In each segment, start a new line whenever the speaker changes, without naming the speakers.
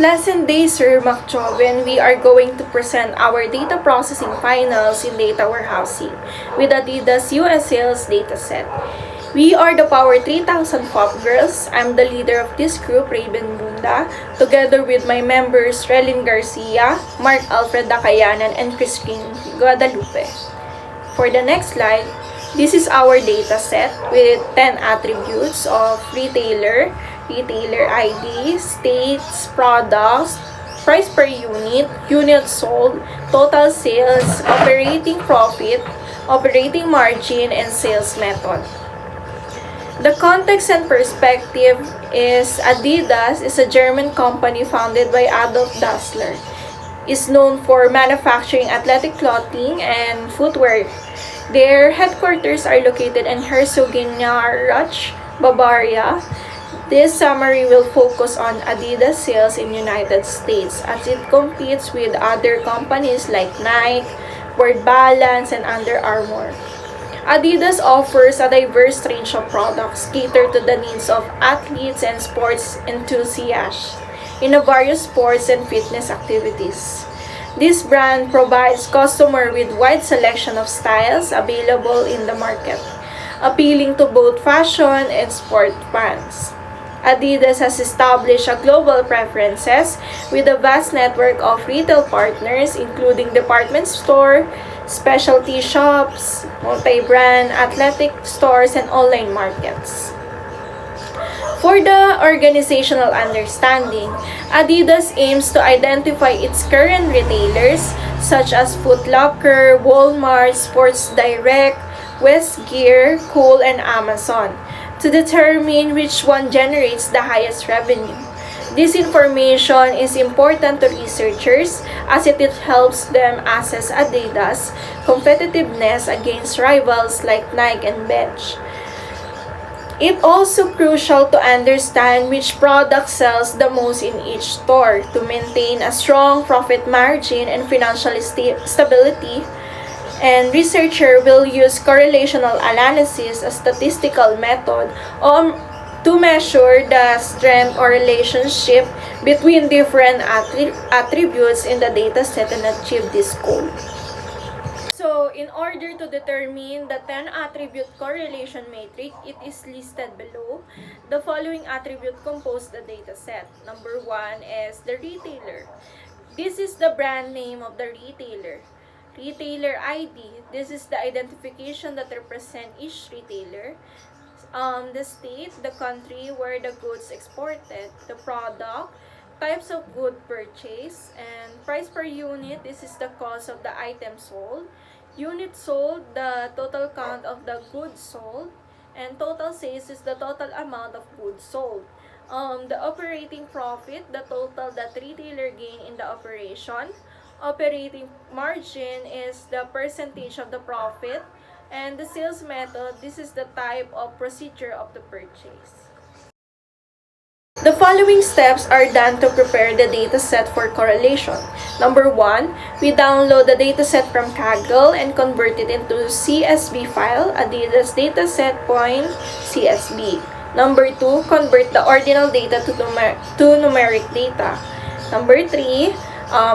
Pleasant day, Sir McJoven. We are going to present our data processing finals in data warehousing with Adidas US Sales dataset. We are the Power 3000 Pop Girls. I'm the leader of this group, Raven Bunda, together with my members, Relin Garcia, Mark Alfred Dacayanan, and Christine Guadalupe. For the next slide, this is our data set with 10 attributes of retailer ID, states, products, price per unit, units sold, total sales, operating profit, operating margin, and sales method. The context and perspective is Adidas is a German company founded by Adolf Dassler. Is known for manufacturing athletic clothing and footwear. Their headquarters are located in Herzogenaurach, Bavaria. This summary will focus on Adidas sales in United States as it competes with other companies like Nike, Word Balance, and Under Armour. Adidas offers a diverse range of products catered to the needs of athletes and sports enthusiasts in various sports and fitness activities. This brand provides customers with wide selection of styles available in the market, appealing to both fashion and sport fans. Adidas has established a global preferences with a vast network of retail partners including department store, specialty shops, multi-brand athletic stores, and online markets. For the organizational understanding, Adidas aims to identify its current retailers such as Foot Locker, Walmart, Sports Direct, Westgear, Kohl, and Amazon to determine which one generates the highest revenue. This information is important to researchers as it helps them assess Adidas' competitiveness against rivals like Nike and Bench. It's also crucial to understand which product sells the most in each store to maintain a strong profit margin and financial stability. And researcher will use correlational analysis, a statistical method, to measure the strength or relationship between different attributes in the dataset and achieve this goal. So, in order to determine the 10 attribute correlation matrix, it is listed below. The following attribute compose the dataset. Number 1 is the retailer. This is the brand name of the retailer. Retailer ID. This is the identification that represent each retailer. The state, the country where the goods exported, the product, types of good purchase, and price per unit. This is the cost of the item sold. Unit sold, the total count of the goods sold, and total sales is the total amount of goods sold. The operating profit, the total that retailer gain in the operation. Operating margin is the percentage of the profit. And the sales method, this is the type of procedure of the purchase. The following steps are done to prepare the dataset for correlation. Number 1, we download the dataset from Kaggle and convert it into CSV file, Adidas dataset.csv. Number 2, convert the ordinal data to numeric data. Number 3,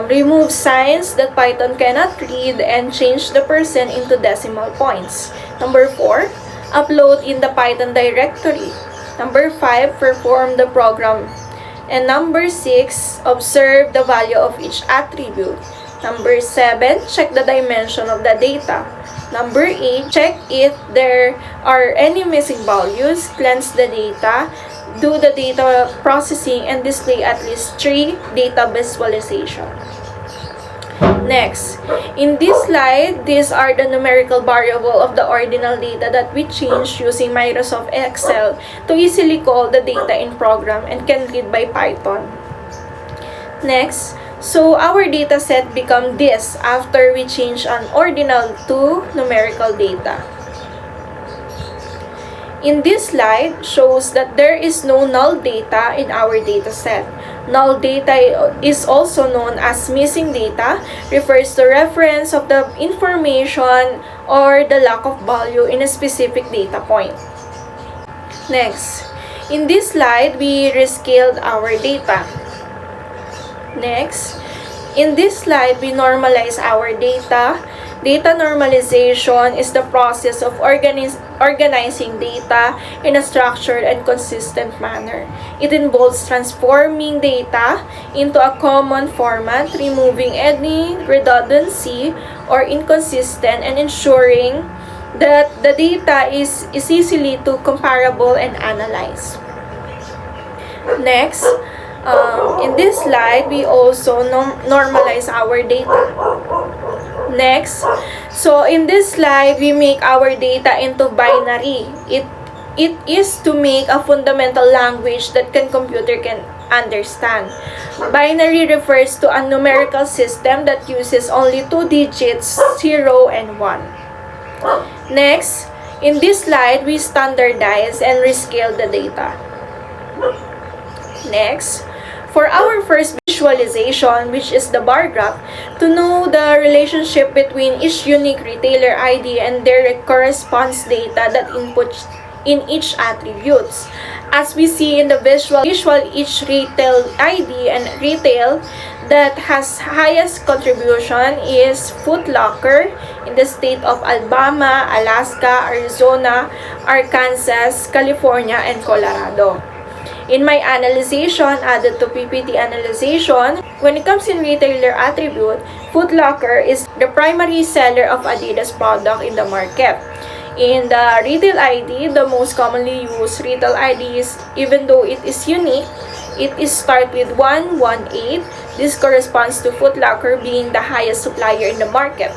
remove signs that Python cannot read and change the percent into decimal points. Number 4, upload in the Python directory. Number 5, perform the program. And number 6, observe the value of each attribute. Number 7, check the dimension of the data. Number 8, check if there are any missing values, cleanse the data, do the data processing, and display at least 3 data visualization. Next, in this slide, these are the numerical variable of the ordinal data that we change using Microsoft Excel to easily call the data in program and can read by Python. Next, so our data set become this after we change an ordinal to numerical data. In this slide shows that there is no null data in our data set. Null data is also known as missing data, refers to reference of the information or the lack of value in a specific data point. Next, in this slide, we rescaled our data. Next, in this slide, we normalize our data. Data normalization is the process of organizing data in a structured and consistent manner. It involves transforming data into a common format, removing any redundancy or inconsistent, and ensuring that the data is easily to comparable and analyzed. Next, in this slide, we also normalize our data. Next, so in this slide, we make our data into binary. It is to make a fundamental language that computer can understand. Binary refers to a numerical system that uses only two digits, 0 and 1. Next, in this slide, we standardize and rescale the data. Next, for our first visualization, which is the bar graph, to know the relationship between each unique retailer ID and their corresponds data that inputs in each attributes. As we see in the visual each retail ID and retail that has highest contribution is Foot Locker in the state of Alabama, Alaska, Arizona, Arkansas, California, and Colorado. In my analyzation added to PPT analyzation, when it comes in retailer attribute, Foot Locker is the primary seller of Adidas product in the market. In the retail ID, the most commonly used retail ID is, even though it is unique, it is start with 118. This corresponds to Foot Locker being the highest supplier in the market.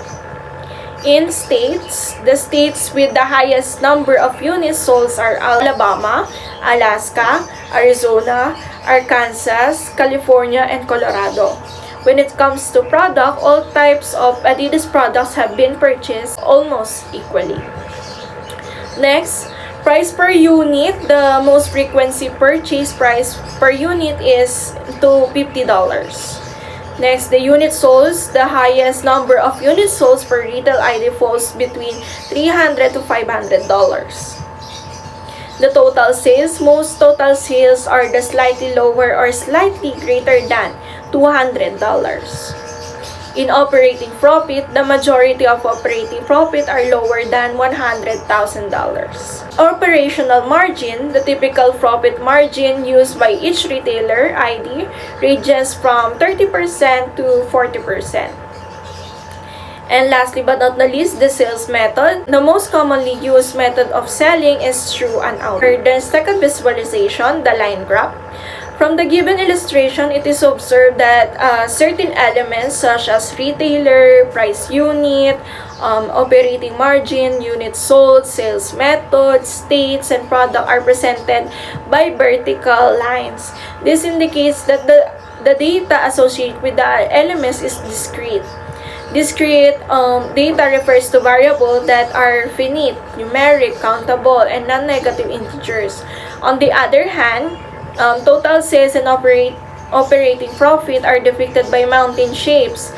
In states, the states with the highest number of units sold are Alabama, Alaska, Arizona, Arkansas, California, and Colorado. When it comes to product, all types of Adidas products have been purchased almost equally. Next, price per unit. The most frequency purchase price per unit is to $50. Next, the unit sold. The highest number of units sold per retail ID falls between $300 to $500. The total sales. Most total sales are the slightly lower or slightly greater than $200. In operating profit, the majority of operating profit are lower than $100,000. Operational margin, the typical profit margin used by each retailer ID ranges from 30% to 40%. And lastly but not the least, the sales method. The most commonly used method of selling is through an outlet. The second visualization, the line graph. From the given illustration, it is observed that certain elements such as retailer, price unit, operating margin, units sold, sales method, states, and product are presented by vertical lines. This indicates that the data associated with the elements is discrete. Discrete data refers to variables that are finite, numeric, countable, and non-negative integers. On the other hand, total sales and operating profit are depicted by mountain shapes,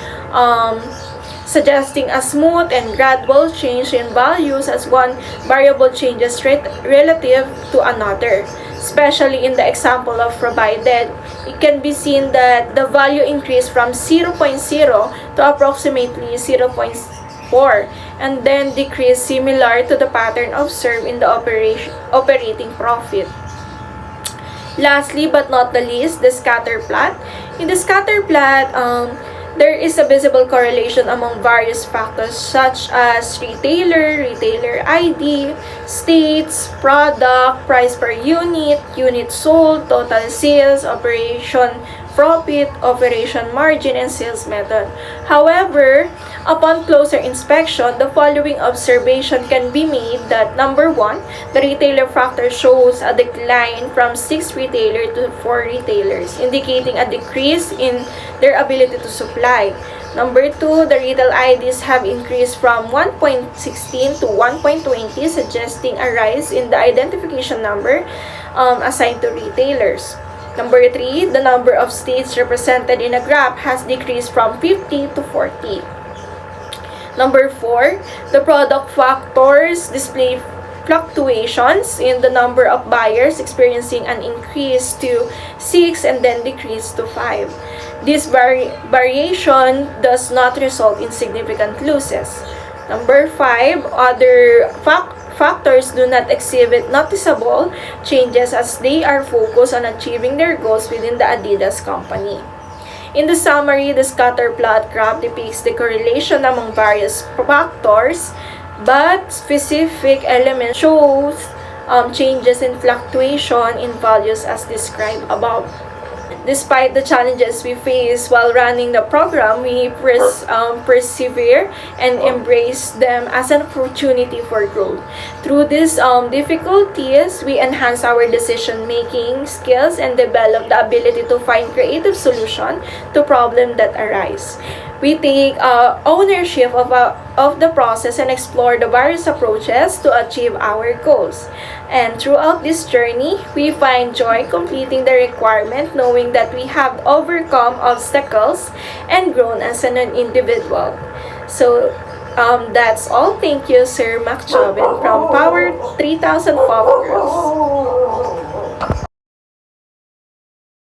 suggesting a smooth and gradual change in values as one variable changes relative to another. Especially in the example of provided, it can be seen that the value increased from 0.0 to approximately 0.4 and then decreased similar to the pattern observed in the operating profit. Lastly but not the least, the scatter plot. In the scatter plot, there is a visible correlation among various factors such as retailer ID, states, product, price per unit, units sold, total sales, operation profit, operation margin, and sales method. However, upon closer inspection, the following observation can be made that number 1, the retailer factor shows a decline from 6 retailers to 4 retailers, indicating a decrease in their ability to supply. Number 2, the retail IDs have increased from 1.16 to 1.20, suggesting a rise in the identification number assigned to retailers. Number 3, the number of states represented in a graph has decreased from 50 to 40. Number 4, the product factors display fluctuations in the number of buyers experiencing an increase to 6 and then decrease to 5. This variation does not result in significant losses. Number 5, other factors do not exhibit noticeable changes as they are focused on achieving their goals within the Adidas company. In the summary, the scatter plot graph depicts the correlation among various factors, but specific elements shows changes in fluctuation in values as described above. Despite the challenges we face while running the program, we persevere and embrace them as an opportunity for growth. Through these difficulties, we enhance our decision-making skills and develop the ability to find creative solutions to problems that arise. We take ownership of the process and explore the various approaches to achieve our goals. And throughout this journey, we find joy completing the requirement, knowing that we have overcome obstacles and grown as an individual. So, that's all. Thank you, Sir Mac Joven from Power 3000 Pop Girls.